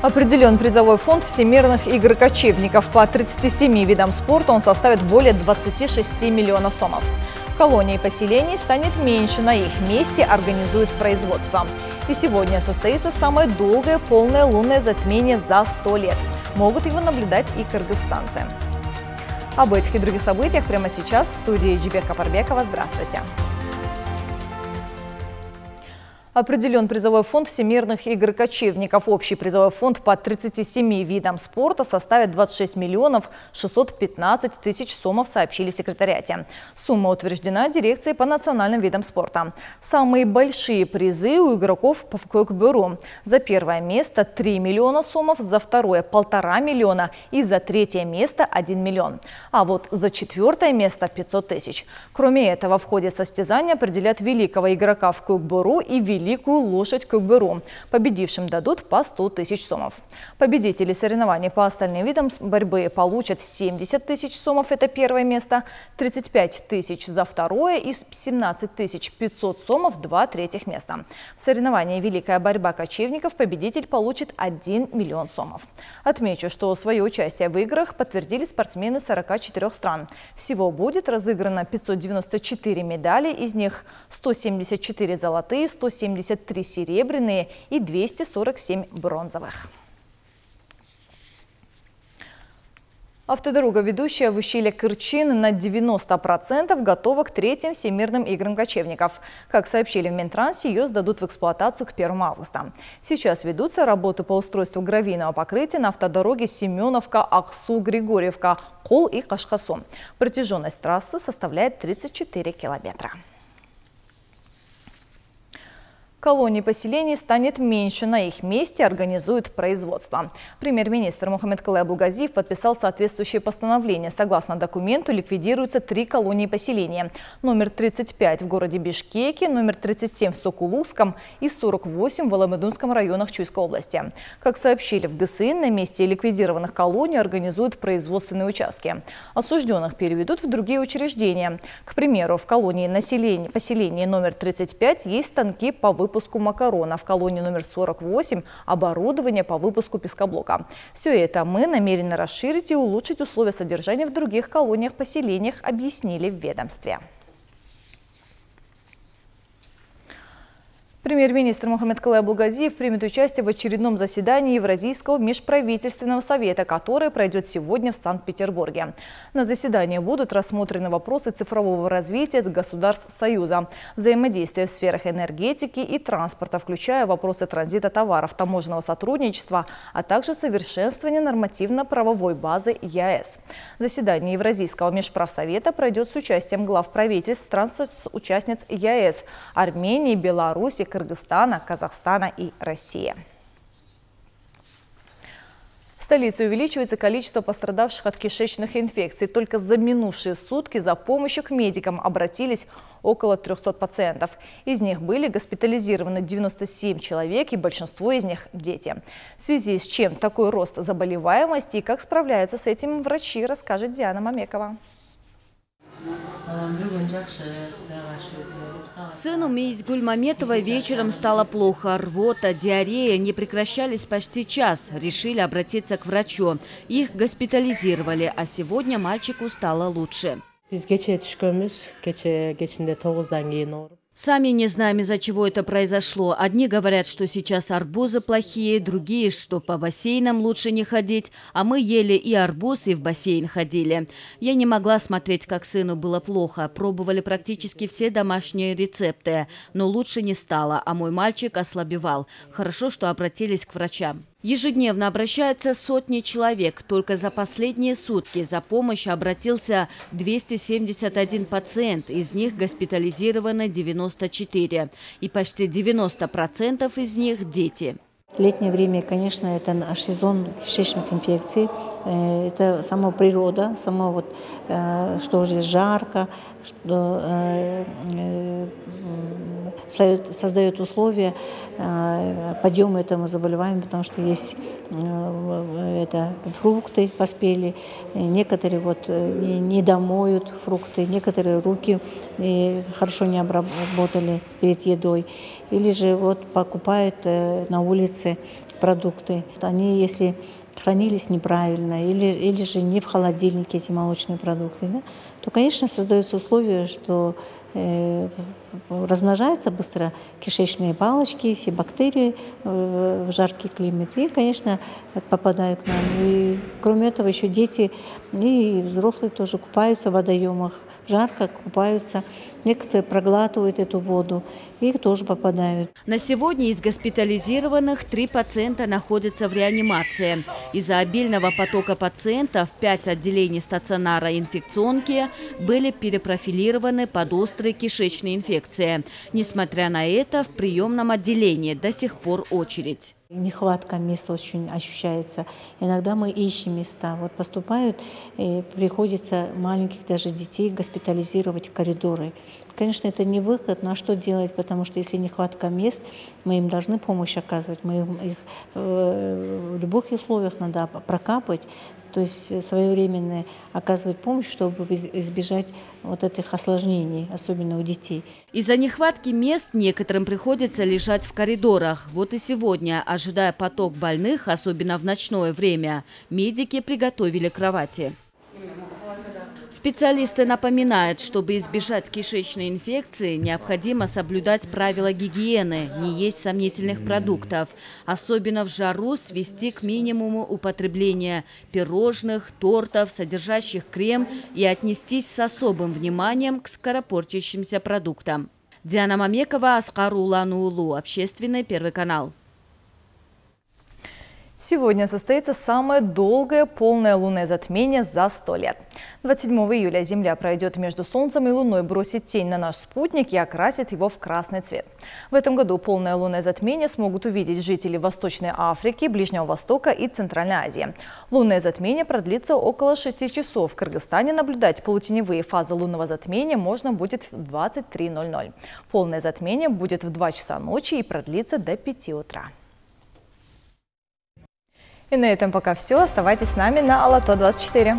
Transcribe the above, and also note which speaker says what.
Speaker 1: Определен призовой фонд всемирных игр кочевников. По 37 видам спорта он составит более 26 миллионов сомов. Колоний поселений станет меньше, на их месте организуют производство. И сегодня состоится самое долгое полное лунное затмение за 100 лет. Могут его наблюдать и кыргызстанцы. Об этих и других событиях прямо сейчас в студии Джибек Капарбекова. Здравствуйте! Определен призовой фонд всемирных игр кочевников. Общий призовой фонд по 37 видам спорта составит 26 миллионов 615 тысяч сомов, сообщили в секретариате. Сумма утверждена дирекцией по национальным видам спорта. Самые большие призы у игроков по Кёкбюру. За первое место 3 миллиона сомов, за второе 1,5 миллиона и за третье место 1 миллион. А вот за четвертое место 500 тысяч. Кроме этого, в ходе состязания определят великого игрока в Кёкбюру и великую лошадь Кёкбюру. Победившим дадут по 100 тысяч сомов. Победители соревнований по остальным видам борьбы получат 70 тысяч сомов, это первое место, 35 тысяч за второе и 17 500 сомов, 2 третьих места. В соревновании «Великая борьба кочевников» победитель получит 1 миллион сомов. Отмечу, что свое участие в играх подтвердили спортсмены 44 стран. Всего будет разыграно 594 медали, из них 174 золотые, 173 серебряные и 247 бронзовых. Автодорога, ведущая в ущелье Кырчин, на 90% готова к третьим всемирным играм кочевников. Как сообщили в Минтрансе, ее сдадут в эксплуатацию к 1 августа. Сейчас ведутся работы по устройству гравийного покрытия на автодороге Семеновка, Аксу, Григорьевка, Кол и Кашхасу. Протяженность трассы составляет 34 километра. Колоний поселений станет меньше, на их месте организуют производство. Премьер-министр Мухаммедкалай Абулгазиев подписал соответствующее постановление. Согласно документу ликвидируются 3 колонии поселения. Номер 35 в городе Бишкеке, номер 37 в Сокулукском и 48 в Аламедунском районах Чуйской области. Как сообщили в ГСН, на месте ликвидированных колоний организуют производственные участки. Осужденных переведут в другие учреждения. К примеру, в колонии поселения номер 35 есть станки по выпуску макарона, в колонии номер 48 оборудование по выпуску пескоблока. Все это мы намерены расширить и улучшить условия содержания в других колониях-поселениях, объяснили в ведомстве. Премьер-министр Мухаммедкалай Абулгазиев примет участие в очередном заседании Евразийского межправительственного совета, которое пройдет сегодня в Санкт-Петербурге. На заседании будут рассмотрены вопросы цифрового развития государств Союза, взаимодействия в сферах энергетики и транспорта, включая вопросы транзита товаров, таможенного сотрудничества, а также совершенствования нормативно-правовой базы ЕАЭС. Заседание Евразийского межправсовета пройдет с участием глав правительств стран-участниц ЕАЭС – Армении, Беларуси, Кыргызстана, Казахстана и России. В столице увеличивается количество пострадавших от кишечных инфекций. Только за минувшие сутки за помощью к медикам обратились около 300 пациентов. Из них были госпитализированы 97 человек, и большинство из них – дети. В связи с чем такой рост заболеваемости и как справляются с этим врачи, расскажет Диана Мамекова.
Speaker 2: Сыну Меизгуль Маметовой вечером стало плохо. Рвота, диарея не прекращались почти час. Решили обратиться к врачу. Их госпитализировали, а сегодня мальчику стало лучше. Сами не знаем, из-за чего это произошло. Одни говорят, что сейчас арбузы плохие, другие, что по бассейнам лучше не ходить. А мы ели и арбуз, и в бассейн ходили. Я не могла смотреть, как сыну было плохо. Пробовали практически все домашние рецепты. Но лучше не стало, а мой мальчик ослабевал. Хорошо, что обратились к врачам. Ежедневно обращаются сотни человек. Только за последние сутки за помощью обратился 271 пациент. Из них госпитализировано 94. И почти 90% из них – дети.
Speaker 3: Летнее время, конечно, это наш сезон кишечных инфекций. Это сама природа, что здесь жарко, что создает условия подъема этому заболеванию, потому что есть фрукты поспели, некоторые не домоют фрукты, некоторые руки хорошо не обработали перед едой, или же покупают на улице продукты. Они, если хранились неправильно или же не в холодильнике эти молочные продукты, да, то, конечно, создаются условия, что размножаются быстро кишечные палочки, все бактерии в жаркий климат и, конечно, попадают к нам. И, кроме этого, еще дети и взрослые тоже купаются в водоемах, жарко купаются. Некоторые проглатывают эту воду и тоже попадают.
Speaker 2: На сегодня из госпитализированных 3 пациента находятся в реанимации. Из-за обильного потока пациентов 5 отделений стационара инфекционки были перепрофилированы под острые кишечные инфекции. Несмотря на это, в приемном отделении до сих пор очередь.
Speaker 3: Нехватка мест очень ощущается. Иногда мы ищем места. Вот поступают, и приходится маленьких даже детей госпитализировать в коридоры. Конечно, это не выход, но что делать? Потому что если нехватка мест, мы им должны помощь оказывать. Мы их в любых условиях надо прокапать, то есть своевременно оказывать помощь, чтобы избежать вот этих осложнений, особенно у детей.
Speaker 2: Из-за нехватки мест некоторым приходится лежать в коридорах. Вот и сегодня, ожидая поток больных, особенно в ночное время, медики приготовили кровати. Специалисты напоминают, чтобы избежать кишечной инфекции, необходимо соблюдать правила гигиены, не есть сомнительных продуктов. Особенно в жару свести к минимуму употребление пирожных, тортов, содержащих крем, и отнестись с особым вниманием к скоропортящимся продуктам. Диана Мамекова, Аскар Улан-Улу, Общественный, Первый канал.
Speaker 1: Сегодня состоится самое долгое полное лунное затмение за 100 лет. 27 июля Земля пройдет между Солнцем и Луной, бросит тень на наш спутник и окрасит его в красный цвет. В этом году полное лунное затмение смогут увидеть жители Восточной Африки, Ближнего Востока и Центральной Азии. Лунное затмение продлится около 6 часов. В Кыргызстане наблюдать полутеневые фазы лунного затмения можно будет в 23:00. Полное затмение будет в 2 часа ночи и продлится до 5 утра. И на этом пока все. Оставайтесь с нами на Ала-То 24.